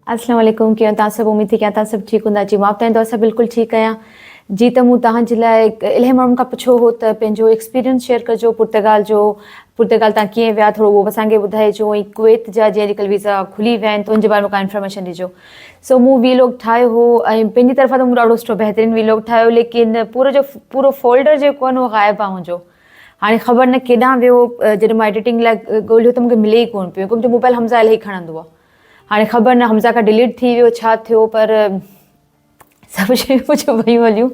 अस्सलाम वालेकुम। कीअं तव्हां सभु? उमेद थी कयां तव्हां सभु ठीकु हूंदा। जी मां ॿुधाईंदो असां बिल्कुलु ठीकु आहियां। जी त मूं तव्हांजे लाइ इलाही माण्हुनि खां पुछो हो त पंहिंजो एक्सपीरियंस शेयर कजो पुर्तगाल जो। पुर्तगाल तव्हां कीअं विया, थोरो उहो असांखे ॿुधाइजो। ऐं कुवैत जा जीअं अॼुकल्ह वीज़ा खुली विया आहिनि त उनजे बारे में का इंफॉर्मेशन ॾिजो। सो मूं वीलॉग ठाहियो हो ऐं पंहिंजी तरफ़ां त मूं ॾाढो सुठो बहितरीनु वीलॉग ठाहियो, लेकिन पूरो फोल्डर जेको आहे न उहो ग़ाइबु आहे मुंहिंजो। हाणे ख़बर न केॾांहुं वियो। जॾहिं मां एडिटिंग लाइ ॻोल्हियो त मूंखे मिले ई कोन पियो, क्योंकि मुंहिंजो मोबाइल हमज़ा इलाही खणंदो आहे। हाणे ख़बर न हमज़ा खां डिलीट थी वियो छा थियो, पर सभु शयूं मुंहिंजो वियूं हलियूं।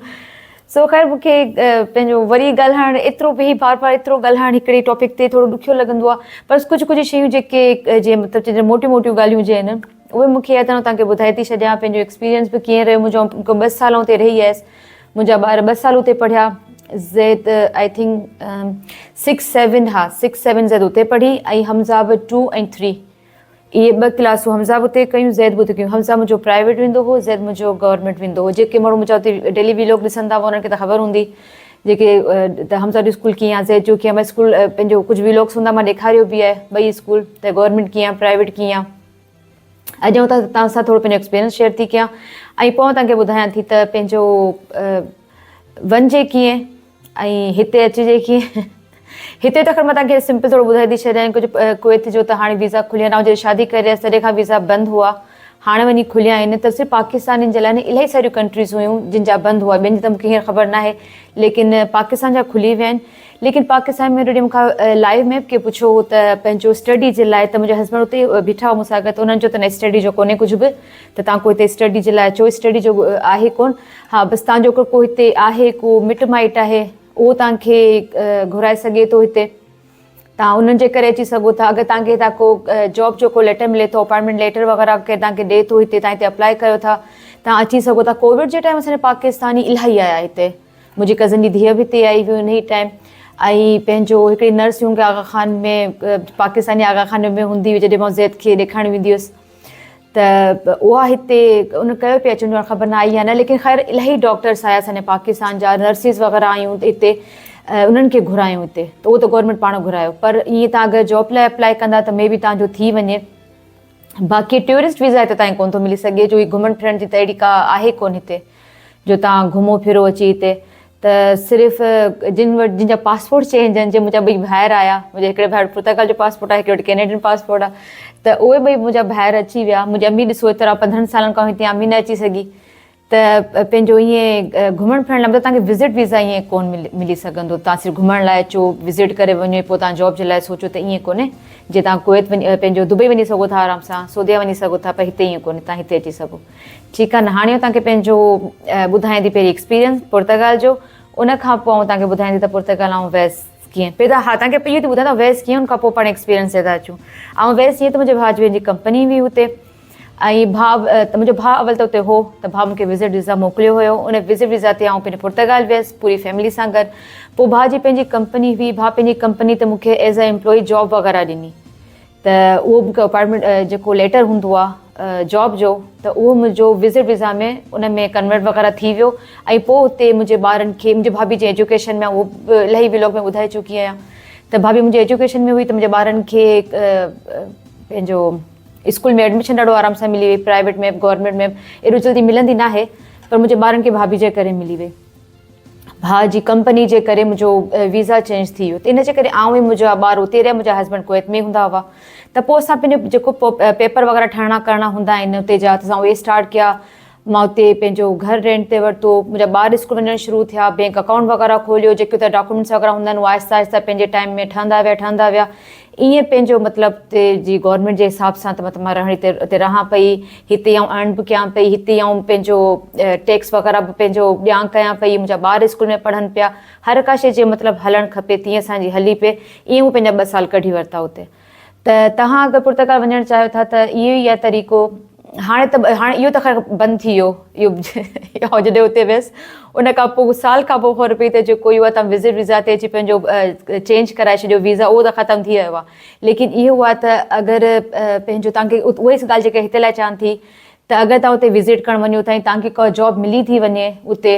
सो ख़ैर मूंखे पंहिंजो वरी ॻाल्हाइणु एतिरो बि बार बार एतिरो ॻाल्हाइणु हिकिड़े टॉपिक ते थोरो ॾुखियो लॻंदो आहे। पर कुझु शयूं जेके जीअं मतिलबु मोटियूं मोटियूं ॻाल्हियूं हुजे आहिनि उहे मूंखे या त तव्हांखे ॿुधाए थी छॾियां। पंहिंजो एक्सपीरियंस बि कीअं रहियो मुंहिंजो। 2 साल हुते रही आयसि। मुंहिंजा ॿार 2 साल हुते पढ़िया। ज़ैद आई थिंक 6-7 ज़ैद हुते पढ़ी ऐं हमज़ा बि 2 ऐं 3 इहे 2 क्लासूं हमज़ा बि हुते कयूं, ज़ैद बि हुते कयूं। हमज़ा मुंहिंजो प्राइवेट वेंदो हो, ज़ैद मुंहिंजो गवर्नमेंट वेंदो हो। जेके माण्हू मुंहिंजा हुते डेली वीलॉग ॾिसंदा हुआ उन्हनि खे त ख़बर हूंदी जेके त हमज़ा जो स्कूल कीअं आहे, ज़ैद जो कीअं आहे। स्कूल पंहिंजो कुझु वीलॉग्स हूंदा मां ॾेखारियो बि आहे, 2 स्कूल त गवर्नमेंट कीअं आहे, प्राइवेट कीअं आहे। अॼु त तव्हां सां थोरो पंहिंजो एक्सपीरियंस शेयर थी कयां ऐं पोइ तव्हांखे ॿुधायां थी त पंहिंजो वञिजे कीअं ऐं हिते अचिजे कीअं। हिते त ख़ैर मां तव्हांखे सिंपल थोरो ॿुधाए थी छॾियां। कुझु कुवैत जो त हाणे वीज़ा खुलिया आहिनि। जॾहिं शादी करे आयसि तॾहिं खां वीज़ा बंदि हुआ, हाणे वञी खुलिया आहिनि। त सिर्फ़ु पाकिस्तानियुनि जे लाइ न इलाही सारियूं कंट्रीज़ हुयूं जिन जा बंदि हुआ। ॿियनि जी त मूंखे हींअर ख़बर न आहे, लेकिन पाकिस्तान जा खुली विया आहिनि। लेकिन पाकिस्तान में जॾहिं मूंखां लाइव मैप खे पुछो हो त पंहिंजो स्टडी जे लाइ, त मुंहिंजा हस्बैंड हुते बीठा हुआ मूंसां गॾु। त उन्हनि जो त न स्टडी जो कोन्हे कुझु बि, त तव्हां को हिते स्टडी जे लाइ अचो, स्टडी जो आहे कोन। हा बसि तव्हांजो को हिते आहे, को मिट माइट आहे, उहो तव्हांखे घुराए सघे थो हिते। तव्हां उन्हनि जे करे अची सघो था। अगरि तव्हांखे हितां को जॉब जो को लेटर मिले थो, अपॉइंटमेंट लेटर वग़ैरह केरु तव्हांखे ॾिए थो हिते, तव्हां हिते अप्लाई कयो था, तव्हां अची सघो था। कोविड जे टाइम असांजे पाकिस्तानी इलाही आया हिते। मुंहिंजी कज़न जी धीअ बि हिते आई हुई उन ई टाइम। ऐं पंहिंजो हिकिड़ी नर्स हुई आगा खान में, पाकिस्तानी आगा खान में हूंदी हुई जॾहिं मां ज़ैद खे ॾेखारणु वेंदी हुअसि, त उहा हिते उन कयो पिया अचनि, ख़बर न आई या न। लेकिन ख़ैर इलाही डॉक्टर्स आया असांजे पाकिस्तान जा, नर्सिस वग़ैरह आयूं हिते, उन्हनि खे घुरायूं हिते। त उहो त गवर्नमेंट पाण घुरायो, पर ईअं तव्हां अगरि जॉब लाइ अप्लाई कंदा त मे बि तव्हांजो थी वञे। बाक़ी टूरिस्ट वीज़ा हिते तव्हांखे कोन थो मिली सघे, जो घुमण फिरण जी त अहिड़ी का आहे कोन हिते जो तव्हां घुमो फिरो अची हिते। त सिर्फ़ु जिन जा पासपोर्ट चेंज आहिनि, जीअं मुंहिंजा 2 भाइर आया। मुंहिंजे हिकिड़े भाइर पुर्तगाल जो पासपोर्ट आहे, हिकिड़ो कैनेडियन पासपोर्ट आहे। त उहे 2 मुंहिंजा भाइर अची विया। मुंहिंजी अम्मी ॾिसो एतिरा 15 सालनि खां हिते अम्मी न अची सघी। त पंहिंजो ईअं घुमण फिरण लाइ मतिलबु तव्हांखे विज़िट वीज़ा ईअं कोन मिली सघंदो। तव्हां सिर्फ़ु घुमण लाइ अचो, विज़िट करे वञो, पोइ तव्हां जॉब जे लाइ सोचो, त ईअं कोन्हे। जीअं तव्हां कुवैत वञी पंहिंजो दुबई वञी सघो था आराम सां, सऊदीया वञी सघो था, पर हिते ईअं कोन्हे, तव्हां हिते अची सघो। ठीकु आहे न। हाणे तव्हांखे पंहिंजो ॿुधायां थी पहिरीं एक्सपीरियंस पुर्तगाल जो, उन खां पोइ तव्हांखे ॿुधायां थी त पुर्तगाल ऐं वैस कीअं। पहिरियों हा तव्हांखे इहो थी ॿुधायां वैस कीअं, उन खां पोइ पाण एक्सपीरियंस ते था अचूं। ऐं वैस ईअं त मुंहिंजे भाउ जी पंहिंजी कंपनी हुई हुते, ऐं मुंहिंजो भाउ अवल त हुते हो, त भाउ मूंखे विज़िट वीज़ा मोकिलियो हुयो। उन विज़िट वीज़ा ते पंहिंजे पुर्तगाल वियसि पूरी फैमिली सां गॾु। पोइ भाउ जी पंहिंजी कंपनी हुई, भाउ पंहिंजी कंपनी ते मूंखे एज़ अ एम्प्लॉई जॉब वग़ैरह ॾिनी। त उहो मूंखे अपॉइंटमेंट जेको लेटर हूंदो आहे जॉब जो, त उहो मुंहिंजो विज़िट वीज़ा में उन में कन्वर्ट वग़ैरह थी वियो। ऐं पोइ हुते मुंहिंजे ॿारनि खे, मुंहिंजे भाभी जी एजुकेशन में, उहो इलाही व्लॉग में ॿुधाए चुकी आहियां। त भाभी मुंहिंजी एजुकेशन में हुई, त मुंहिंजे ॿारनि खे पंहिंजो स्कूल में एडमिशन ॾाढो आराम सां मिली वई। प्राइवेट में गवर्नमेंट में एॾो जल्दी मिलंदी न आहे, पर मुंहिंजे ॿारनि खे भाभी जे करे मिली वई। भाउ जी कंपनी जे करे मुंहिंजो वीज़ा चेंज थी वियो, त इन जे करे ऐं मुंहिंजा ॿार हुते रहिया। मुंहिंजा हस्बैंड कुवैत में हूंदा हुआ। त पोइ असां पंहिंजो जेको पेपर वग़ैरह ठाहिणा करणा हूंदा आहिनि हुते जा, त असां उहे स्टार्ट कया। मां हुते पंहिंजो घर रेंट ते वरितो। मुंहिंजा ॿार स्कूल वञणु शुरू थिया, बैंक अकाउंट वग़ैरह खोलियो, जेके हुते डॉक्यूमेंट्स वग़ैरह हूंदा आहिनि उहे आहिस्ता आहिस्ता पंहिंजे टाइम में ठहंदा विया। ईअं पंहिंजो मतिलबु हिते जी गवर्नमेंट जे हिसाब सां त मतिलबु मां हिते रहां पई, हिते अर्न बि कयां पई, हिते पंहिंजो टैक्स वग़ैरह बि पंहिंजो ॾियां कयां पई। मुंहिंजा ॿार स्कूल में पढ़नि पिया। हर का शइ जे मतिलबु हलणु खपे, तीअं असांजी हली पए। ईअं हू पंहिंजा 2 साल कढी वरिता हुते। त तव्हां अगरि पुर्तगाल वञणु चाहियो था त इहो ई आहे तरीक़ो। हाणे इहो त ख़ैर बंदि थी वियो, इहो जॾहिं हुते वियसि उन खां पोइ साल खां पोइ ख़बर पई त जेको इहो आहे तव्हां विज़िट वीज़ा ते अची पंहिंजो चेंज कराए छॾियो वीज़ा, उहो त ख़तमु थी वियो आहे। लेकिन इहो आहे त अगरि पंहिंजो तव्हांखे उहा ई ॻाल्हि जेके हिते लाइ चवां थी, त अगरि तव्हां हुते विज़िट करणु वञो था ऐं तव्हांखे का जॉब मिली थी वञे उते,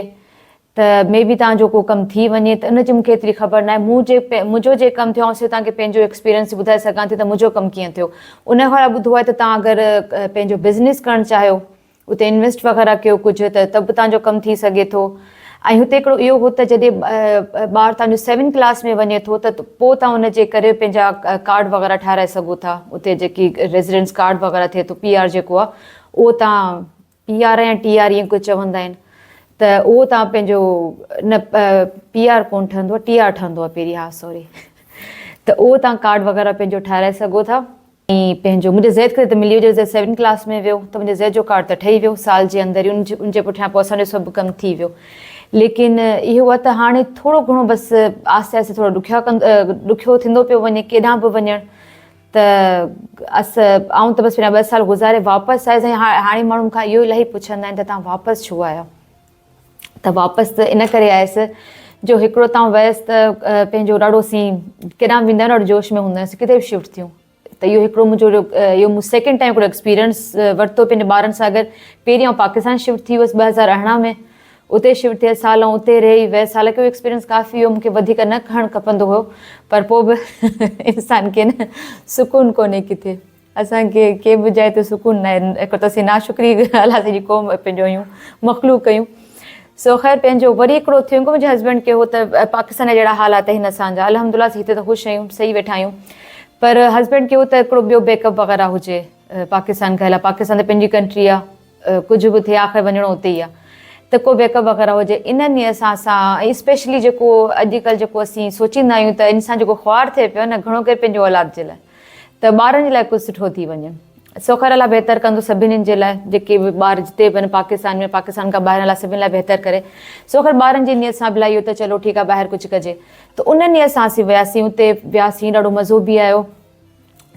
त मे बि तव्हांजो को कमु थी वञे त उनजी मूंखे एतिरी ख़बर न आहे। मुंहिंजो जे कमु थियो से तव्हांखे पंहिंजो एक्सपीरियंस ॿुधाए सघां थी त मुंहिंजो कमु कीअं थियो। उन खां ॿुधो आहे त तव्हां अगरि पंहिंजो बिज़नेस करणु चाहियो, उते इन्वेस्ट वग़ैरह कयो कुझु त बि तव्हांजो कमु थी सघे थो। ऐं हुते हिकिड़ो इहो हो त जॾहिं ॿारु तव्हांजो 7th क्लास में वञे थो त पोइ तव्हां हुनजे करे पंहिंजा कार्ड वग़ैरह ठाराए सघो था। उते जेकी रेज़िडेंस कार्ड वग़ैरह थिए थो, PR जेको आहे उहो तव्हां PR या TR ईअं कुझु चवंदा आहिनि, त उहो तव्हां पंहिंजो न PR कोन ठहंदो आहे, TR ठहंदो आहे पहिरीं, हा सॉरी। त उहो तव्हां कार्ड वग़ैरह पंहिंजो ठाराए सघो था। ऐं पंहिंजो मुंहिंजे ज़ैद खे त मिली वियो, जॾहिं 7th क्लास में वियो त मुंहिंजे ज़ैद जो कार्ड त ठही वियो साल जे अंदरि ई, उनजे पुठियां पोइ असांजो सभु कमु थी वियो। लेकिन इहो आहे त हाणे थोरो घणो बसि आहिस्ते आहिस्ते थोरो ॾुखियो थींदो पियो वञे केॾांहुं बि वञणु। त आउं त बसि पहिरियां 2 साल गुज़ारे वापसि आयसि। ऐं हाणे माण्हू मूंखां इहो इलाही पुछंदा आहिनि त तव्हां वापसि छो आया। त वापसि त इन करे आयसि जो हिकिड़ो तव्हां वियसि त पंहिंजो ॾाढो सीन केॾांहुं वेंदा आहिनि ॾाढो जोश में हूंदा आहिनि, किथे बि शिफ्ट थियूं। त इहो हिकिड़ो मुंहिंजो इहो मूं सेकेंड टाइम हिकिड़ो एक्सपीरियंस वरितो पंहिंजे ॿारनि सां गॾु। पहिरीं आउं पाकिस्तान शिफ्ट थी वियुसि 2018 में, उते शिफ्ट थियसि साल, ऐं उते रही वियसि। हालांकि उहो एक्सपीरियंस काफ़ी हुयो, मूंखे वधीक न खणणु खपंदो हुयो, पर पोइ बि इंसान खे न सुकून कोन्हे किथे। असांखे कंहिं बि जाइ ते सुकून न आहे। हिकु त असीं नाशुक्री अलाह सॼी क़ौम पंहिंजो आहियूं, मख़लूक कयूं। सो ख़ैर पंहिंजो वरी हिकिड़ो थियो मुंहिंजे हस्बैंड खे हो त पाकिस्तान जा जहिड़ा हालात आहिनि असांजा, अल्हम्दुलिल्लाह हिते त ख़ुशि आहियूं, सही वेठा आहियूं। पर हस्बैंड खे हो त हिकिड़ो ॿियो बैकअप वग़ैरह हुजे पाकिस्तान खां। पाकिस्तान त पंहिंजी कंट्री आहे, कुझु बि थिए आख़िर वञिणो उते ई आहे, त को बैकअप वग़ैरह हुजे। इन्हनि असां ऐं स्पेशली जेको अॼुकल्ह जेको असीं सोचींदा आहियूं त इंसान जेको ख्वार थिए पियो न घणो करे पंहिंजो औलाद जे लाइ, त ॿारनि जे लाइ कुझु सुठो थी वञे। सो ख़ैर अलाह बहितर कंदो सभिनीनि जे लाइ, जेके बि ॿार जिते बि पाकिस्तान में, पाकिस्तान खां ॿाहिरि अलाह सभिनी लाइ बहितर करे। सो ख़ैर ॿारनि जी नियत सां बि इहो त चलो ठीकु आहे ॿाहिरि कुझु कजे। त उन नियत सां असीं वियासीं, उते वियासीं, ॾाढो मज़ो बि आयो,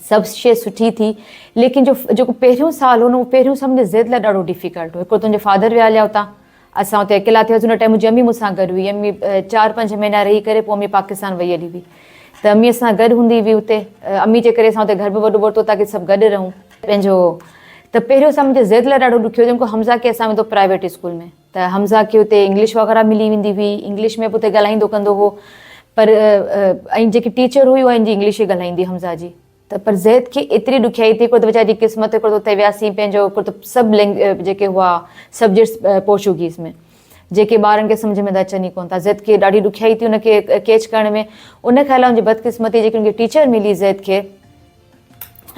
सभु शइ सुठी थी। लेकिन जेको पहिरियों साल हो न, उहो पहिरियों साल मुंहिंजे ज़िद लाइ ॾाढो डिफिकल्ट हो। हिकिड़ो तुंहिंजे फादर विया हलिया हुतां, असां हुते अकेला थियासीं। हुन टाइम मुंहिंजी अम्मी मूंसां गॾु हुई, अम्मी 4-5 महीना रही करे पोइ अम्मी पाकिस्तान वई हली हुई। त अम्मी सां गॾु हूंदी हुई उते, अम्मी जे करे असां हुते घर बि वॾो वरितो ताकी सभु गॾु रहूं पंहिंजो। त पहिरियों साल मुंहिंजे ज़िद लाइ ॾाढो ॾुखियो हो, हमज़ा खे असां वेंदो प्राइवेट स्कूल में, त हमज़ा खे हुते इंग्लिश वग़ैरह मिली वेंदी हुई, इंग्लिश में बि हुते ॻाल्हाईंदो कंदो हो। पर ऐं जेकी टीचर हुई उहा हिंदी इंग्लिश ई ॻाल्हाईंदी हमज़ा जी। त पर ज़ैद खे एतिरी ॾुखियाई थी, हिकिड़ो त वीचारी क़िस्मत, हिकिड़ो त उते वियासीं पंहिंजो हिकिड़ो त सभु जेके हुआ सब्जेक्ट्स पोर्चुगीज़ में, जेके ॿारनि खे सम्झ में त अचनि ई कोन था। ज़ैद खे ॾाढी ॾुखियाई थी हुनखे कैच करण में। उन खे अलावा हुनजी बदक़िस्मती जेकी हुनखे टीचर मिली ज़ैद खे,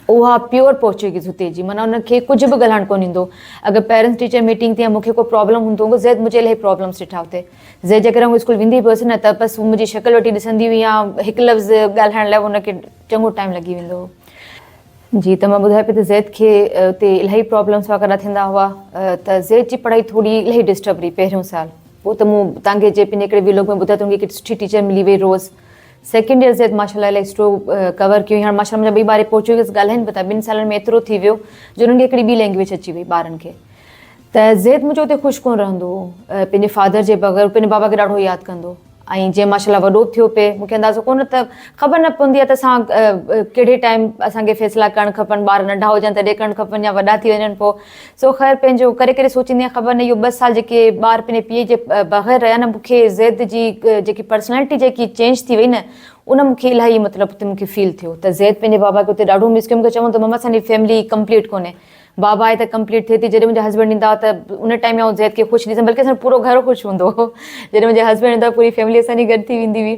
उहा प्योर पोर्चुगीज़ हुते जी, माना हुनखे कुझु बि ॻाल्हाइणु कोन ईंदो। अगरि पेरेंट्स टीचर मीटिंग थी या मूंखे को प्रॉब्लम हूंदो हुओ, ज़ैद मुंहिंजे इलाही प्रॉब्लम्स ॾिठा हुते। ज़ैद जे करे हू स्कूल वेंदी बि हुअसि न त बसि मुंहिंजी शक्ल वठी ॾिसंदी हुई, या हिकु लफ़्ज़ ॻाल्हाइण लाइ हुनखे चङो टाइम लॻी वेंदो हुओ। जी, त मां ॿुधाए पई त ज़ैद खे उते इलाही प्रॉब्लम्स वग़ैरह थींदा हुआ। त ज़ैद जी पढ़ाई थोरी इलाही डिस्टर्ब रही पहिरियों साल। पोइ त मूं तव्हांखे जे पंहिंजे हिकिड़े व्लॉग में ॿुधायो त हुनखे हिकिड़ी सुठी टीचर मिली वई रोज़। सेकेंड ईयर ज़ैद माशाल्लाह इलाही सुठो कवर कयो। हाणे माशाल्लाह मुंहिंजा 2 ॿार पोर्चुगीज़ ॻाल्हाइनि बि था, 2 सालनि में एतिरो थी वियो जो हुननि खे हिकिड़ी ॿी लैंग्वेज अची वई ॿारनि खे। त ज़ैद मुंहिंजो हुते ख़ुशि कोन रहंदो हो पंहिंजे फादर जे बग़ैर, पंहिंजे बाबा खे ॾाढो यादि कंदो। ऐं जीअं माशाल्लाह वॾो थियो पिए, मूंखे अंदाज़ो कोन, त ख़बर न पवंदी आहे त असां कहिड़े टाइम असांखे फ़ैसिला करणु खपनि, ॿार नंढा हुजनि तॾहिं करणु खपनि या वॾा थी वञनि पोइ। सो ख़ैर पंहिंजो करे करे सोचींदी आहियां, ख़बर न इहो 2 साल जेके ॿार पंहिंजे पीउ जे बग़ैर रहिया न, मूंखे ज़ैद जी जेकी पर्सनैलिटी जेकी चेंज थी वई न, उन मूंखे इलाही मतिलबु हुते मूंखे फील थियो। त ज़ैद पंहिंजे बाबा खे हुते ॾाढो मिस कयो। मूंखे चवंदो मम्मा असांजी फैमिली कंप्लीट कोन्हे, बाबा आहे त कंप्लीट थिए थी। जॾहिं मुंहिंजा हस्बैंड ईंदा हुआ त उन टाइम में ज़ैद खे ख़ुशि ॾिसंदमि, बल्कि असांजो पूरो घर ख़ुशि हूंदो हो। जॾहिं मुंहिंजा हस्बैंड ईंदा पूरी फैमिली असांजी गॾु थी वेंदी हुई।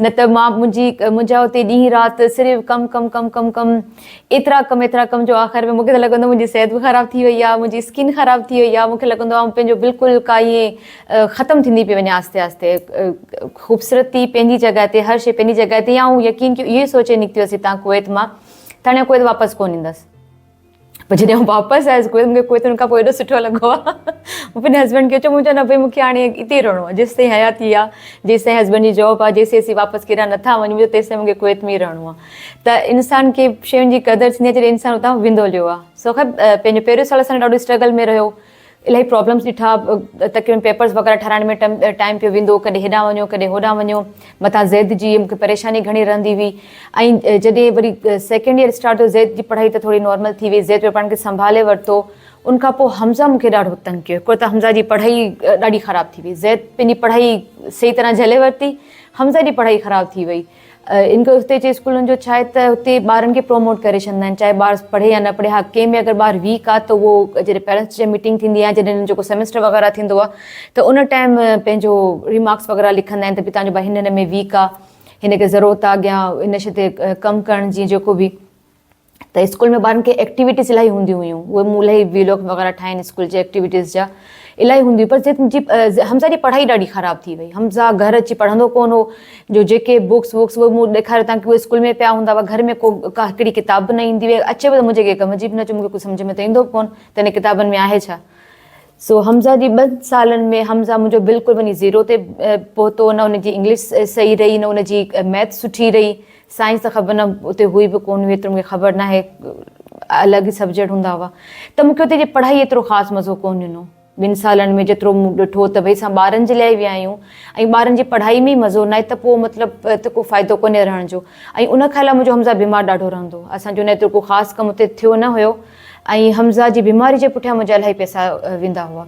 न त मुंहिंजा हुते ॾींहुं राति सिर्फ़ु कमु कमु कमु कमु कमु, एतिरा कमु जो आख़िर में मूंखे त लॻंदो मुंहिंजी सिहत बि ख़राबु थी वई आहे, मुंहिंजी स्किन ख़राबु थी वई आहे। मूंखे लॻंदो आहे पंहिंजो बिल्कुलु का ईअं ख़तमु थींदी पई वञे आहिस्ते आहिस्ते। ख़ूबसूरती पंहिंजी जॻह ते, हर शइ पंहिंजी जॻह ते। या यकीन कयो इहो ई सोचे निकिती हुअसि हितां कुवैत मां त हाणे कुवैत वापसि कोन ईंदसि। पर जॾहिं आउं वापसि आयसि कुवैत, मूंखे कुवैत हुन खां पोइ एॾो सुठो लॻो आहे। मूं पंहिंजे हस्बैंड खे चयो, मुंहिंजो न भई मूंखे हाणे हिते ई रहणो आहे, जेसि ताईं हयाती आहे, जेसि ताईं हस्बैंड जी जॉब आहे, जेसि ताईं असीं वापसि केॾा नथा वञूं, तेसि ताईं मूंखे कुवैत में ई रहणो आहे। त इंसान खे शयुनि जी क़दुरु थींदी आहे जॾहिं इंसान हुतां विंदोलियो आहे। सो ख़ैर पंहिंजो पहिरियों साल असांजो ॾाढो स्ट्रगल में रहियो, इलाही प्रॉब्लम्स ॾिठा, तक़रीबन पेपर्स वग़ैरह ठाराइण में टाइम पियो वेंदो, कॾहिं हेॾां वञो कॾहिं होॾां वञो। मथां ज़ैद जी मूंखे परेशानी घणी रहंदी हुई। ऐं जॾहिं वरी सेकेंड ईयर स्टार्ट थियो, ज़ैद जी पढ़ाई त थोरी नॉर्मल थी वई, ज़ैद पाण खे संभाले वरितो। उनखां पोइ हमज़ा मूंखे ॾाढो तंग कयो। हिकिड़ो त हमज़ा जी पढ़ाई ॾाढी ख़राबु थी वई। ज़ैद पंहिंजी पढ़ाई सही तरह झले वरिती, हमज़ा जी पढ़ाई ख़राबु थी वई। इनखे हुते जे स्कूलनि जो छा आहे त हुते ॿारनि खे प्रोमोट करे छॾींदा आहिनि, चाहे ॿारु पढ़े या न पढ़े। हा, कंहिं में अगरि ॿारु वीक आहे त उहो जॾहिं पेरेंट्स जी मीटिंग थींदी आहे, जॾहिं जेको सेमेस्टर वग़ैरह थींदो आहे, त उन टाइम पंहिंजो रिमार्क्स वग़ैरह लिखंदा आहिनि त भई तव्हांजो भाई हिन में वीक आहे, हिनखे ज़रूरत आहे अॻियां इन शइ ते कमु करण जी, जेको बि। त स्कूल में ॿारनि खे एक्टिविटीज़ इलाही हूंदियूं हुयूं, उहे मूं इलाही वीलॉग वग़ैरह ठाहिनि स्कूल जे एक्टिविटीज़ जा, इलाही हूंदियूं। पर हमज़ा जी पढ़ाई ॾाढी ख़राबु थी वई। हमज़ा घर अची पढ़ंदो कोन हो, जो जेके बुक्स वुक्स उहे मूं ॾेखारियो तव्हांखे, उहे स्कूल में पिया हूंदा हुआ, घर में का हिकिड़ी किताब न ईंदी हुई, अचे त मुंहिंजे कंहिं कम जी बि न, मूंखे कुझु सम्झ में त ईंदो कोन त हिन किताबनि में आहे छा। सो हमज़ा जी 2 सालनि में हमज़ा मुंहिंजो बिल्कुलु वञी ज़ीरो ते पहुतो। न हुनजी इंग्लिश सही रही, न हुनजी मैथ सुठी रही, साइंस त ख़बर न उते हुई बि कोन हुई, त मूंखे ख़बर न आहे, अलॻि ई सब्जेक्ट हूंदा हुआ। त मूंखे हुते जी पढ़ाई एतिरो ख़ासि मज़ो कोन ॾिनो 2 सालनि में, जेतिरो मूं ॾिठो त भई असां ॿारनि जे लाइ विया आहियूं ऐं ॿारनि जी पढ़ाई में ई मज़ो न आहे, त पोइ मतिलबु त को फ़ाइदो कोन्हे रहण जो। ऐं उन खां अलावा मुंहिंजो हमज़ा बीमार ॾाढो रहंदो, असांजो न एतिरो को ख़ासि कमु हुते थियो न हुयो, ऐं हमज़ा जी बीमारी जे पुठियां मुंहिंजा इलाही पैसा वेंदा हुआ।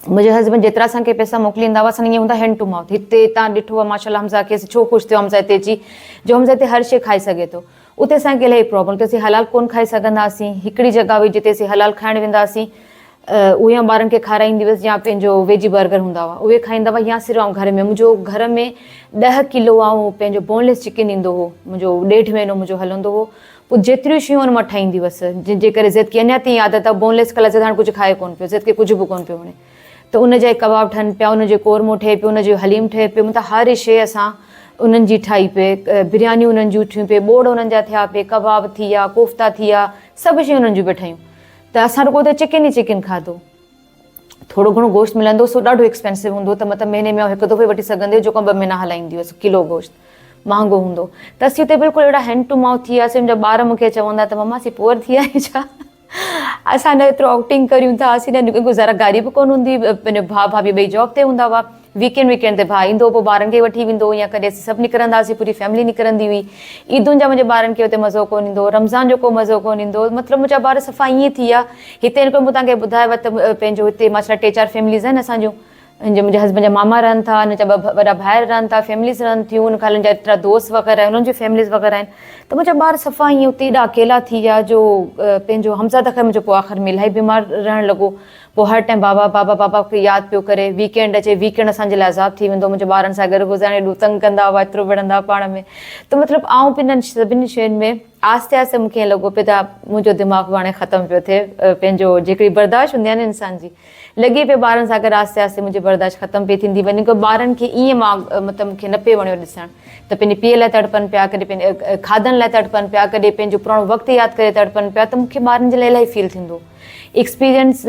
मुंहिंजे हस्बैंड जेतिरा असांखे पैसा मोकिलींदा हुआ, असां ईअं हूंदा हैंड टू माउथ। हिते तव्हां ॾिठो आहे माशाल्लाह हमज़ा खे छो ख़ुशि थियो हमज़ा हिते अची, जो हमज़ा हिते हर शइ खाई सघे थो। उते असांखे इलाही प्रॉब्लम, त असीं हलाल कोन खाई सघंदासीं। हिकिड़ी जॻह हुई जिते असीं हलाल खाइणु वेंदासीं, उहे ॿारनि खे खाराईंदी हुअसि, या पंहिंजो वेजी बर्गर हूंदा हुआ उहे खाईंदा हुआ, या सिर्फ़ु घर में। मुंहिंजो घर में 10 किलो ऐं पंहिंजो बोनलेस चिकन ईंदो हो, मुंहिंजो 1.5 महीनो मुंहिंजो हलंदो हो। पोइ जेतिरियूं शयूं हुन मां ठाहींदी हुअसि, जंहिंजे करे ज़ैद खे अञा ताईं आदत आहे, बोनलेस कल्ह ज़ैद हाणे कुझु खाए कोन पियो, ज़ैद खे कुझु बि कोन पियो वणे। त उन जा कबाब ठहनि पिया, उनजो कोरमो ठहे पियो, उनजो हलीम ठहे पियो, मतिलबु हर शइ असां उन्हनि जी ठाही पे, बिरयानियूं उन्हनि जूं थियूं पे, बोड़ उन्हनि जा थिया पे, कबाब थी विया, कोफ्ता थी विया, सभु शयूं उन्हनि जूं पिया ठहियूं। त असां रुॻो त चिकन ई चिकन खाधो। थोरो घणो गोश्त मिलंदो, सो ॾाढो एक्सपेंसिव हूंदो, त मतिलबु महीने में हिकु दफ़ो वठी सघंदे, जेको 2 महीना हलाईंदी हुअसि, किलो गोश्त महांगो हूंदो। त असीं हुते बिल्कुलु अहिड़ा हैंड टू माउथ थी वियासीं। मुंहिंजा ॿार मूंखे चवंदा त मम्मा असीं पुअर थी विया आहियूं छा, असां न एतिरो आउटिंग करियूं था, असीं न गुज़ारा गाॾी बि कोन हूंदी, पंहिंजो भाउ भाभी ॿई जॉब ते हूंदा हुआ, वीकेंड ते भाउ ईंदो, पोइ ॿारनि खे वठी वेंदो, या कॾहिं असीं सभु निकिरंदासीं, पूरी फैमिली निकिरंदी हुई। ईदुनि जा मुंहिंजे ॿारनि खे हुते मज़ो कोन ईंदो, रमज़ान जो को मज़ो कोन ईंदो, मतिलबु मुंहिंजा ॿार सफ़ा ईअं थी विया। हिते हिन मूं तव्हांखे ॿुधायो त पंहिंजो हिते माशाल्लाह 3-4 फैमिलीज़ आहिनि असांजूं, मुंहिंजे हस्बैंड जा मामा रहनि था, हिन जा 2 वॾा भाइर रहनि था, फैमिलीज़ रहनि थियूं, हुन खां जा एतिरा दोस्त वग़ैरह आहिनि, हुननि जूं फैमिलीज़ वग़ैरह आहिनि। त मुंहिंजा ॿार सफ़ा ईअं उते एॾा अकेला थी विया, जो पंहिंजो हमज़ा त ख़ैर मुंहिंजो पोइ आख़िर में इलाही बीमार रहणु लॻो। पोइ हर टाइम बाबा बाबा बाबा खे यादि पियो करे, वीकेंड अचे, वीकेंड असांजे लाइ अज़ाब थी वेंदो, मुंहिंजे ॿारनि सां गॾु गुज़ारण एॾो तंग कंदा हुआ, एतिरो विढ़ंदा पाण में। त मतिलबु आउं बि इन्हनि सभिनी शयुनि में आहिस्ते आहिस्ते मूंखे ईअं लॻो पियो त मुंहिंजो दिमाग़ु हाणे ख़तमु पियो थिए, पंहिंजो जेकॾहिं बर्दाश्त हूंदी आहे न इंसान जी, लॻे पियो ॿारनि सां गॾु आहिस्ते आहिस्ते मुंहिंजी बर्दाश्त ख़तमु पई थींदी वञे। ॿारनि खे ईअं मां मतिलबु मूंखे न पियो वणियो ॾिसणु, त पंहिंजे पीउ लाइ तड़पनि पिया, कॾहिं पंहिंजे खाधनि लाइ तड़पनि पिया, कॾहिं पंहिंजो पुराणो वक़्तु यादि करे तड़पनि पिया, त मूंखे ॿारनि जे लाइ इलाही फील थींदो। एक्सपीरियंस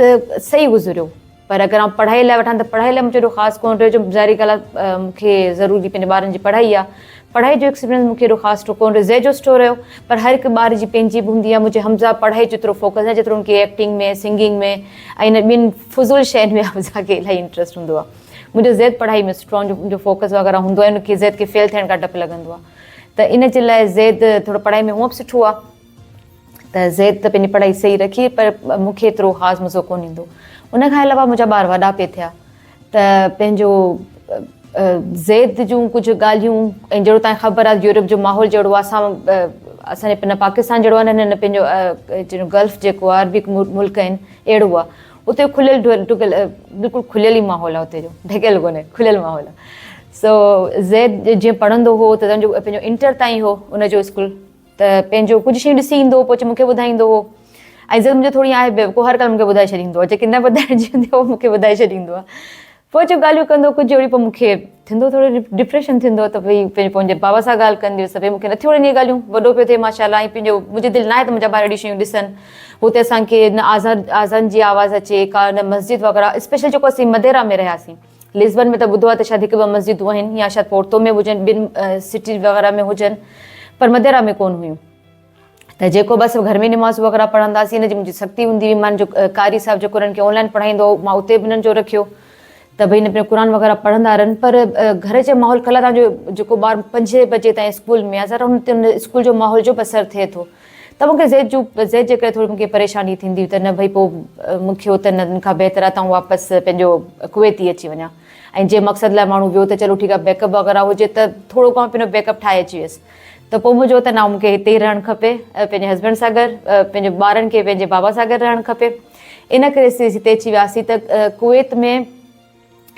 सही गुज़रियो, पर अगरि आउं पढ़ाई लाइ वठां त पढ़ाई लाइ मुंहिंजो एॾो ख़ासि कोन रहियो, जो ज़ाहिरी ॻाल्हि आहे मूंखे ज़रूरी पंहिंजे ॿारनि जी पढ़ाई आहे, पढ़ाई जो एक्सपीरियंस मूंखे एॾो ख़ासि कोन रहियो, ज़े जो स्टोर रहियो। पर हर हिकु ॿार जी पंहिंजी बि हूंदी आहे। मुंहिंजे हमज़ा पढ़ाई जेतिरो फोकस आहे, जेतिरो उनखे एक्टिंग में, सिंगिंग में ऐं इन ॿिनि फुज़ूल शयुनि में हमज़ा खे इलाही इंट्रस्ट हूंदो आहे। मुंहिंजो ज़ैद पढ़ाई में स्ट्रॉन्ग मुंहिंजो फोकस वग़ैरह हूंदो आहे, उनखे ज़ैद खे फेल थियण खां डपु लॻंदो आहे, त इन जे लाइ ज़ैद थोरो पढ़ाई में हूअं बि सुठो आहे, त ज़ैद त पंहिंजी पढ़ाई सही रखी, पर मूंखे एतिरो ख़ासि मज़ो कोन ईंदो। उन खां अलावा मुंहिंजा ॿार वॾा पे थिया, त पंहिंजो ज़ैद जूं कुझु ॻाल्हियूं, ऐं जहिड़ो तव्हांखे ख़बर आहे यूरोप जो माहौल जहिड़ो आहे, असांजे न पाकिस्तान जहिड़ो आहे, न पंहिंजो गल्फ जेको आहे, अरबिक मुल्क आहिनि, अहिड़ो आहे। उते खुलियल बिल्कुलु खुलियल ई माहौल आहे, उते जो ढकियल कोन्हे, खुलियल माहौल आहे। सो ज़ैद जीअं पढ़ंदो हो, त पंहिंजो इंटर ताईं हो उनजो स्कूल, त पंहिंजो कुझु शयूं ॾिसी ईंदो हो, पोइ मूंखे ॿुधाईंदो हो। ऐं ज़ैद मुंहिंजो थोरी आहे को हर ॻाल्हि मूंखे ॿुधाए छॾींदो आहे, जेकी न ॿुधाइण जी हूंदी आहे उहो मूंखे ॿुधाए छॾींदो आहे। पोइ जो ॻाल्हियूं कंदो कुझु अहिड़ी, पोइ मूंखे थींदो थोरो डिप्रेशन थींदो, त भई पंहिंजे बाबा सां ॻाल्हि कंदी हुअसि, भई मूंखे नथियूं वणनि इहे ॻाल्हियूं, वॾो पियो थिए माशाल्लाह, ऐं पंहिंजो मुंहिंजी दिलि न आहे त मुंहिंजा ॿार अहिड़ी शयूं ॾिसनि। हुते असांखे न आज़ान जी आवाज़ु अचे का, न मस्जिद वग़ैरह, स्पेशल जेको असीं मदेरा में रहियासीं। लिस्बन में त ॿुधो आहे त शायदि 1-2 मस्जिदूं आहिनि, या शायदि पोर्तो में हुजनि, ॿिनि सिटी वग़ैरह में हुजनि, पर मदेरा में कोन हुयूं। त जेको बसि घर में निमाज़ वग़ैरह पढ़ंदासीं, हिनजी मुंहिंजी सख़्ती हूंदी हुई। मां जो कारी साहिबु जेको हुननि खे ऑनलाइन पढ़ाईंदो, मां उते बि हिननि जो रखियो, त भई हिन पंहिंजो क़ुर वग़ैरह पढ़ंदा रहनि। पर घर जे माहौल कल्ह तव्हांजो जेको ॿारु 5 बजे ताईं स्कूल में आहे, ज़रा हुन स्कूल जो माहौल जो बि असरु थिए थो। त मूंखे ज़ेद जे करे थोरी मूंखे परेशानी थींदी हुई त न भई पोइ मूंखे हुते न खां बहितर आहे त वापसि पंहिंजो कुवैत ई अची वञा। ऐं जे मक़सद लाइ माण्हू वियो त चलो ठीकु आहे बैकअप वग़ैरह हुजे त थोरो घणो पंहिंजो बैकअप ठाहे अची वियसि। त पोइ मुंहिंजो त न मूंखे हिते ई रहणु खपे, पंहिंजे हस्बैंड सां गॾु, पंहिंजे ॿारनि खे पंहिंजे बाबा सां गॾु रहणु खपे। इन करे हिते अची वियासीं त कुवैत में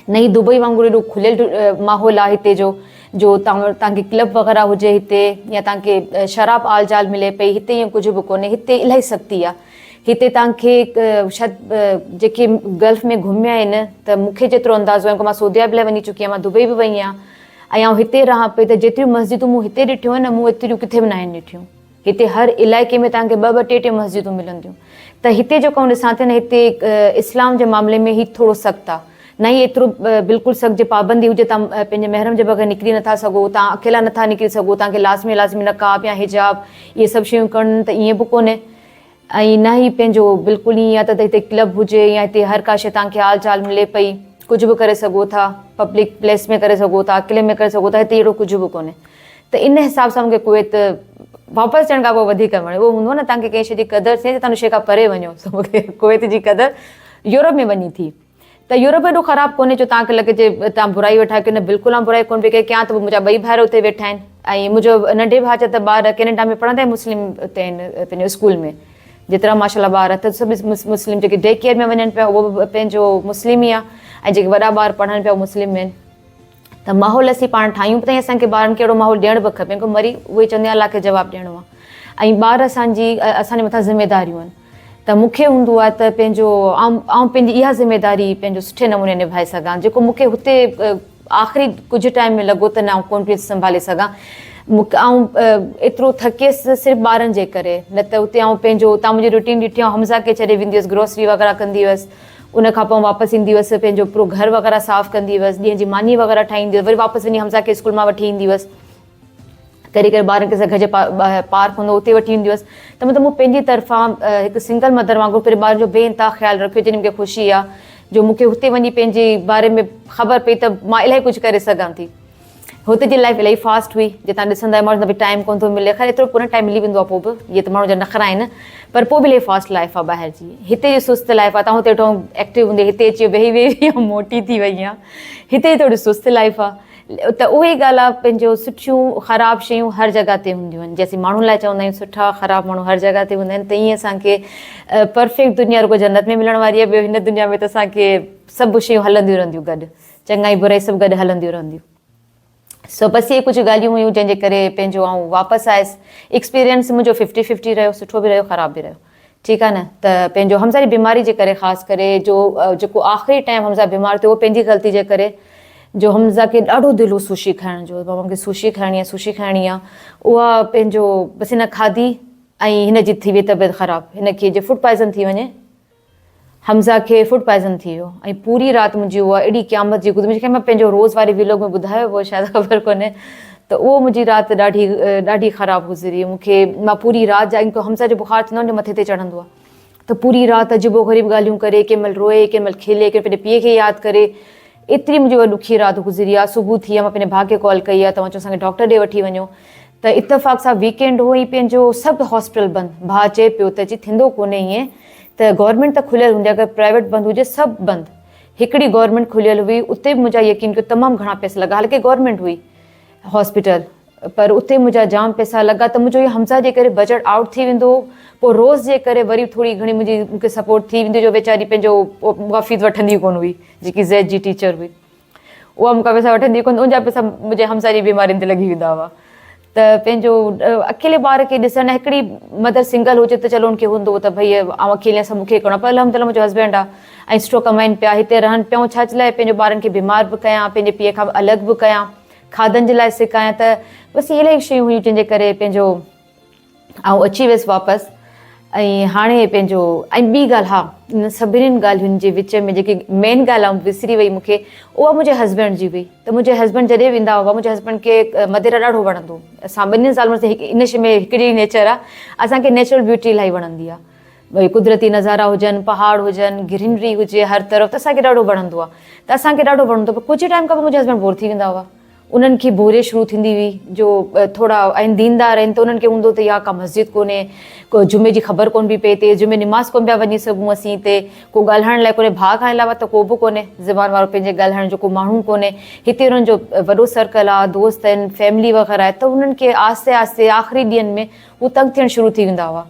नई दुबई वांगुरु एॾो खुलियल माहौल आहे हिते जो तव्हांखे क्लब वग़ैरह हुजे हिते, या तव्हांखे शराब आल जाल मिले पई, हिते ईअं कुझु बि कोन्हे। हिते इलाही सख़्ती आहे। हिते तव्हांखे शायदि जेके गल्फ में घुमिया आहिनि त मूंखे जेतिरो अंदाज़ो आहे, मां सऊदी अरब लाइ वञी चुकी आहियां, मां दुबई बि वई आहियां ऐं आउं हिते रहां पई, त जेतिरियूं मस्जिदूं मूं हिते ॾिठियूं आहिनि मूं एतिरियूं किथे बि न आहिनि ॾिठियूं। हिते हर इलाइक़े में तव्हांखे ॿ ॿ टे टे मस्जिदूं मिलंदियूं। त हिते जेको आउं ॾिसां थी न, हिते इस्लाम जे मामले में ही थोरो सख़्तु आहे। न ई एतिरो बिल्कुलु सख़्तु जे पाबंदी हुजे, तव्हां पंहिंजे महरम जे बग़ैर निकिरी नथा सघो, तव्हां अकेला नथा निकिरी सघो, तव्हांखे लाज़मी नक़ाब या हिजाब इहे सभु शयूं करणु, त ईअं बि कोन्हे। ऐं न ई पंहिंजो बिल्कुलु ईअं आहे त हिते क्लब हुजे या हिते हर का शइ तव्हांखे हाल चाल मिले पई, कुझु बि करे सघो था, पब्लिक प्लेस में करे सघो था, अकेले में करे सघो था। हिते अहिड़ो कुझु बि कोन्हे। त इन हिसाब सां मूंखे कुवैत वापसि अचण खां पोइ वधीक वणे। उहो हूंदो आहे न, तव्हांखे कंहिं शइ जी क़दुरु थिए त तव्हां शइ खां परे वञो। सो मूंखे कुवैत जी क़दुरु यूरोप में वञी थी। त यूरोप एॾो ख़राबु कोन्हे जो तव्हांखे लॻे जे तव्हां बुराई वेठा कयो। न, बिल्कुलु आउं बुराई कोन पई कयां। त मुंहिंजा ॿई भाउर उते वेठा आहिनि ऐं मुंहिंजो नंढे भाउ जा त ॿार कैनेडा में पढ़ंदा आहिनि, मुस्लिम उते आहिनि पंहिंजो स्कूल में। जेतिरा माशाल्लाह ॿार त सभु मुस्लिम, जेके डे केयर में वञनि पिया उहो बि पंहिंजो मुस्लिम ई आहे, ऐं जेके वॾा ॿार पढ़नि पिया उहे मुस्लिम आहिनि। त माहौल असीं पाण ठाहियूं त असांखे ॿारनि खे अहिड़ो माहौल ॾियणु बि खपे, क्योंकि मरी उहे चवंदी आहे अलाह खे जवाबु ॾियणो आहे। ऐं ॿार असांजे मथां ज़िमेदारियूं आहिनि। त मूंखे हूंदो आहे त पंहिंजो आउं पंहिंजी इहा ज़िमेदारी पंहिंजो सुठे नमूने निभाए सघां, जेको मूंखे हुते आख़िरी कुझु टाइम में लॻो त न आउं कोन पई संभाले सघां। आउं एतिरो थकियसि सिर्फ़ु ॿारनि जे करे, न त हुते आउं पंहिंजो तव्हां मुंहिंजी रूटीन ॾिठी आहे, हमज़ा खे छॾे वेंदी हुअसि, ग्रोसरी वग़ैरह कंदी हुअसि, उन खां पोइ वापसि ईंदी हुअसि, पंहिंजो पूरो घर वग़ैरह साफ़ु कंदी हुअसि, ॾींहं जी मानी वग़ैरह ठाहींदी हुअसि, वरी वापसि वञी हमज़ा खे स्कूल मां वठी ईंदी हुअसि, कॾहिं कॾहिं ॿारनि खे घर जे पार्क हूंदो उते वठी ईंदी हुअसि। त मतिलबु मूं पंहिंजी तरफ़ां हिकु सिंगल मदर वांगुरु पंहिंजे ॿारनि जो बेइंतहा ख़्यालु रखियो, जॾहिं मूंखे ख़ुशी आहे जो मूंखे हुते वञी पंहिंजे बारे में ख़बर पई त मां इलाही कुझु करे सघां थी। हुते जी लाइफ इलाही फास्ट हुई, जे तव्हां ॾिसंदा आहियो माण्हू बि टाइम कोन थो मिले, ख़ैर एतिरो पूरो टाइम मिली वेंदो आहे पोइ बि, इहे त माण्हू जा नख़रा आहिनि, पर पोइ बि इलाही फास्ट लाइफ आहे ॿाहिरि जी। हिते जी सुस्त लाइफ आहे, तव्हां हुते वेठो एक्टिव हूंदे, हिते अची वेही वेही मोटी थी वई आहे। हिते जी थोरी सुस्त लाइफ आहे। त उहा ई ॻाल्हि आहे, पंहिंजो सुठियूं ख़राबु शयूं हर जॻह ते हूंदियूं आहिनि। जैसे माण्हुनि लाइ चवंदा आहियूं सुठा ख़राबु माण्हू हर जॻह ते हूंदा आहिनि, त ईअं असांखे परफेक्ट दुनिया रुॻो जन्नत में मिलण वारी आहे। ॿियो हिन दुनिया में त असांखे सभु शयूं हलंदियूं रहंदियूं गॾु, चङाई बुराई सभु गॾु हलंदियूं रहंदियूं। सो बसि इहे कुझु ॻाल्हियूं हुयूं जंहिंजे करे पंहिंजो आउं वापसि आयसि। एक्सपीरियंस मुंहिंजो 50-50 रहियो, सुठो बि रहियो, ख़राबु बि रहियो, ठीकु आहे न। त पंहिंजो हमज़ा जी बीमारी जे करे ख़ासि करे जेको आख़िरी टाइम हमज़ा बीमार थियो, उहो पंहिंजी ग़लती जे करे, जो हमज़ा खे ॾाढो दिलि हो सुशी खाइण जो, बाबा मूंखे सुशी खाइणी आहे, उहा पंहिंजो बसि हिन खाधी ऐं हिन जी थी वई तबियत ख़राबु, हिनखे जे फूड पॉइज़न थी वञे, हमज़ा खे फूड पॉइज़न थी वियो ऐं पूरी राति मुंहिंजी उहा एॾी क़यामत जी गुज़री, मां पंहिंजो रोज़ वारे व्लॉग में ॿुधायो हुओ, शायदि ख़बर कोन्हे। त उहो मुंहिंजी राति ॾाढी ख़राबु गुज़री। मां पूरी राति जा हमज़ा जो बुख़ार थींदो आहे, मथे ते चढ़ंदो आहे, त पूरी राति अजीबो ग़रीब ॻाल्हियूं करे, कंहिं महिल रोए, कंहिं महिल खिले, कंहिं पंहिंजे पीउ खे यादि करे, एतिरी मुंहिंजी उहा ॾुखी राति गुज़री आहे। सुबुह थी आहे, मां पंहिंजे भाउ खे कॉल कई आहे, तव्हां चयो असांखे डॉक्टर ॾे वठी वञो। त इतफ़ाक़ सां वीकेंड हो, ई पंहिंजो सभु हॉस्पिटल बंदि। भाउ चए पियो त अची थींदो कोन्हे ईअं, त गवर्नमेंट त खुलियल हूंदी, अगरि प्राइवेट बंदि हुजे सभु बंदि। हिकिड़ी गवर्नमेंट खुलियल हुई, उते बि मुंहिंजा यकीन कयो तमामु घणा पैसा लॻा, हालांकि गवर्नमेंट हुई हॉस्पिटल, पर उते मुंहिंजा जाम पैसा लॻा। त मुंहिंजो इहो हमज़ा जे करे बजट आउट थी वेंदो, पोइ रोज़ जे करे वरी थोरी घणी मूंखे सपोर्ट थी वेंदी, जो वेचारी पंहिंजो उहा फीस वठंदी कोन हुई, जेकी ज़ेड जी टीचर हुई, उहा मूंखां पैसा वठंदी कोन, उनजा पैसा मुंहिंजे हमज़ा जी बीमारियुनि ते लॻी वेंदा हुआ। त पंहिंजो अकेले ॿार खे ॾिसणु, हिकिड़ी मदर सिंगल हुजे त चलो उनखे हूंदो त भई आउं अकेले सां मूंखे करिणो, पर अलहमदिल्ला मुंहिंजो हस्बैंड आहे ऐं सुठो कमाइनि पिया, हिते रहनि पिया, छा जे लाइ पंहिंजे ॿारनि खे बीमार बि कयां, पंहिंजे पीउ खां अलॻि बि कयां, खाधनि जे लाइ सिकायां। त बसि इहे इलाही शयूं हुयूं जंहिंजे करे पंहिंजो आउं अची वियसि वापसि। ऐं हाणे पंहिंजो ॿी ॻाल्हि, हा, इन सभिनीनि ॻाल्हियुनि जे विच में जेकी मेन ॻाल्हि आहे विसरी वई मूंखे, उहा मुंहिंजे हस्बैंड जी हुई। त मुंहिंजे हस्बैंड जॾहिं वेंदा हुआ, मुंहिंजे हस्बैंड खे मदिरा ॾाढो वणंदो। असां ॿिन्हिनि साल में इन शइ में हिकिड़ी नेचर आहे, असांखे नेचुरल ब्यूटी इलाही वणंदी आहे, भई कुदरती नज़ारा हुजनि, पहाड़ हुजनि, ग्रीनरी हुजे हर तरफ़, त असांखे ॾाढो वणंदो आहे। त असांखे ॾाढो वणंदो, पर कुझु टाइम खां पोइ मुंहिंजे हस्बैंड बोर थी वेंदा हुआ, उन्हनि खे बोरे शुरू थींदी हुई जो थोरा आहिनि दीनदार आहिनि त उन्हनि खे हूंदो त या का मस्जिद कोन्हे, को जुमे जी ख़बर कोन बि पए थिए, जुमे निमाज़ कोन पिया वञी सघूं असीं हिते, को ॻाल्हाइण लाइ कोन्हे, भाउ खां अलावा त को बि कोन्हे ज़बान वारो पंहिंजे ॻाल्हाइण जो को माण्हू कोन्हे। हिते उन्हनि जो वॾो सर्कल आहे, दोस्त आहिनि, फैमिली वग़ैरह आहे, त उन्हनि खे आहिस्ते आहिस्ते आख़िरी ॾींहंनि में हू तंग थियणु शुरू थी वेंदा हुआ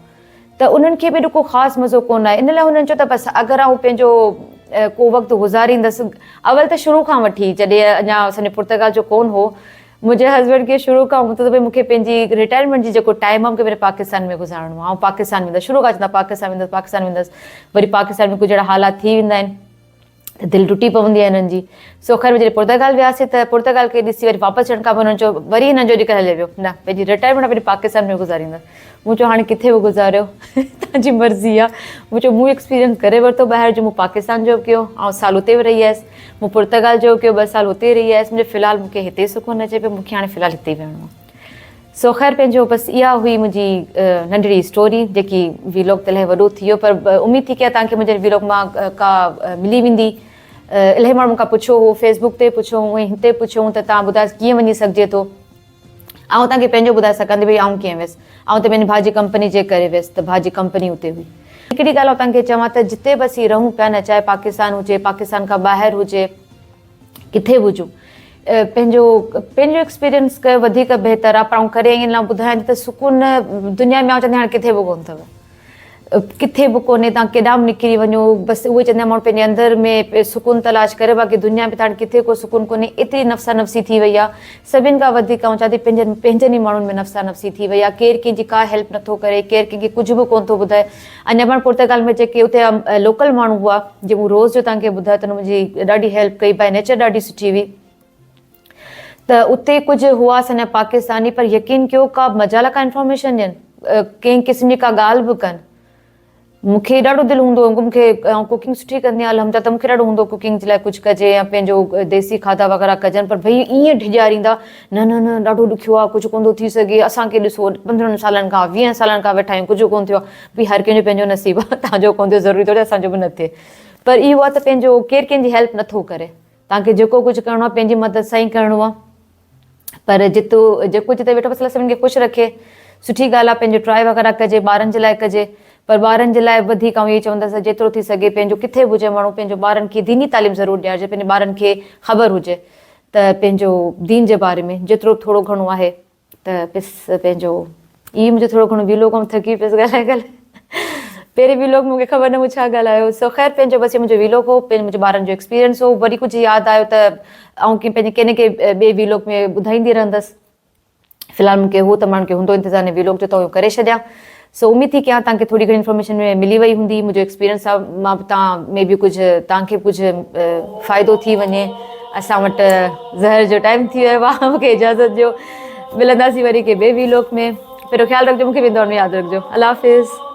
त उन्हनि खे बि एॾो को ख़ासि मज़ो कोन आहे। इन लाइ हुननि चयो त बसि अगरि आउं पंहिंजो को वक़्तु गुज़ारींदसि, अवल त शुरू खां वठी जॾहिं अञा असांजे पुर्तगाल जो कोन हो, मुंहिंजे हस्बैंड खे शुरू खां हूंदो त भई मूंखे पंहिंजी रिटायरमेंट जी जेको टाइम आहे मूंखे पहिरियों पाकिस्तान में गुज़ारणो आहे, ऐं पाकिस्तान वेंदसि, शुरू खां चवंदा पाकिस्तान वेंदसि, पाकिस्तान वेंदसि। वरी पाकिस्तान में कुझु अहिड़ा हालात थी वेंदा आहिनि त दिलि टुटी पवंदी आहे हिननि जी। सो ख़ैर जॾहिं पुर्तगाल वियासीं त पुर्तगाल खे ॾिसी वरी वापसि अचण खां पोइ हुननि चयो वरी हिननि जो अॼुकल्ह हले वियो, न पंहिंजी रिटायरमेंट पंहिंजे पाकिस्तान में गुज़ारींदसि। मूं चयो हाणे किथे बि गुज़ारियो तव्हांजी मर्ज़ी आहे। मूं चयो मूं एक्सपीरियंस करे वरितो ॿाहिरि जो, मूं पाकिस्तान जो कयो, ऐं साल हुते बि रही आयसि, मूं पुर्तगाल जो कयो, 2 साल हुते रही आयसि, मुंहिंजो फ़िलहालु मूंखे हिते सुकून अचे पियो, मूंखे हाणे फ़िलहालु हिते ई वेहणो आहे। सो ख़ैर पंहिंजो बसि इहा हुई मुंहिंजी नंढड़ी स्टोरी जेकी वीलॉग त इलाही वॾो थी वियो, पर उमेद थी की तव्हांखे मुंहिंजे वीलॉग मां का मिली वेंदी। इलाही माण्हू मूंखां पुछियो हो, फेसबुक ते पुछियो हुअईं, हिते पुछियो त तव्हां ॿुधायो कीअं वञी सघिजे थो। आउं तव्हांखे पंहिंजो ॿुधाए सघां थी भई आउं कीअं वियसि। आउं त पंहिंजी भाउ जी कंपनी जे करे वियसि, त भाउ जी कंपनी हुते हुई। हिकिड़ी ॻाल्हि तव्हांखे चवां त जिते बि असीं रहूं पिया न, चाहे पाकिस्तान हुजे, पाकिस्तान खां ॿाहिरि हुजे, किथे बि हुजूं, पंहिंजो पंहिंजो एक्सपीरियंस कयो वधीक बहितर आहे। पर आउं करे ईअं न ॿुधायां त सुकून दुनिया में आउं चवंदी हाणे किथे बि कोन अथव, किथे बि कोन्हे, तव्हां केॾां बि निकिरी वञो, बसि उहे चवंदा माण्हू पंहिंजे अंदरि में सुकून तलाश करे, बाक़ी दुनिया में त हाणे किथे को सुकून कोन्हे। एतिरी नफ़्सा नफ़्सी थी वई आहे, सभिनि खां वधीक आउं चवां थी पंहिंजनि ई माण्हुनि में नफ़्सा नफ़्सी थी वई आहे। केरु कंहिंजी का हेल्प नथो करे, केरु कंहिंखे कुझु बि कोन थो ॿुधाए। अञा पाण पुर्तगाल में जेके उते लोकल माण्हू हुआ, जे मूं रोज़ जो तव्हांखे ॿुधायो त मुंहिंजी ॾाढी हेल्प कई, बाय नेचर ॾाढी सुठी हुई। त उते कुझु हुआ असांजा पाकिस्तानी, पर यकीन कयो का मजाल का इंफॉर्मेशन ॾियनि, कंहिं क़िस्म जी का ॻाल्हि बि कनि। मूंखे ॾाढो दिलि हूंदो हुओ, मूंखे कुकिंग सुठी कंदी आहियां अलहमद, त मूंखे ॾाढो हूंदो कुकिंग जे लाइ कुझु कजे या पंहिंजो देसी खाधा वग़ैरह कजनि, पर भई ईअं ढिजारींदा, न न न ॾाढो ॾुखियो आहे, कुझु कोन थो थी सघे, असांखे ॾिसो 15 सालनि खां 20 सालनि खां वेठा आहियूं, कुझु कोन थियो आहे। भई हर कंहिंजो पंहिंजो नसीबु आहे, तव्हांजो कोन थियो ज़रूरी थोरी असांजो बि न थिए। पर इहो आहे त पंहिंजो केरु कंहिंजी हेल्प नथो करे, तव्हांखे जेको कुझु करिणो आहे पंहिंजी मदद सां ई करिणो आहे। पर जेको जिते वेठो बसि सभिनि खे ख़ुशि रखे, सुठी ॻाल्हि आहे, पंहिंजो ट्राई वग़ैरह कजे, ॿारनि जे लाइ कजे। पर ॿारनि जे लाइ वधीक आउं इहे चवंदसि जेतिरो थी सघे पंहिंजो किथे बि हुजे माण्हू पंहिंजो ॿारनि खे दीनी तालीम ज़रूरु ॾियारिजे, पंहिंजे ॿारनि खे ख़बर हुजे त पंहिंजो दीन जे बारे में जेतिरो थोरो घणो आहे। त पिस पंहिंजो इहो मुंहिंजो थोरो घणो वीलॉग ऐं थकी पियसि ॻाल्हाए पहिरीं वीलॉग मूंखे ख़बर न हुई छा ॻाल्हायो। सो ख़ैर पंहिंजो बसि मुंहिंजो वीलॉग हो, मुंहिंजे ॿारनि जो एक्सपीरियंस हो। वरी कुझु यादि आयो त आउं पंहिंजे कंहिं न कंहिं ॿिए वीलॉग में ॿुधाईंदी रहंदसि। फ़िलहालु मूंखे हो त मूंखे हूंदो इंतज़ारु वीलॉग जो, त उहो करे छॾियां। सो उमेद थी कयां तव्हांखे थोरी घणी इंफॉर्मेशन में मिली वई हूंदी, मुंहिंजो एक्सपीरियंस आहे, मां तव्हां में बि कुझु तव्हांखे कुझु फ़ाइदो थी वञे। असां वटि ज़हर जो टाइम थी वियो आहे, मूंखे इजाज़त ॾियो, मिलंदासीं वरी के ॿिए वीलॉग में। पहिरियों ख़्यालु रखिजो, मूंखे बि दौर में यादि रखिजो। अल्लाह हाफ़िज़।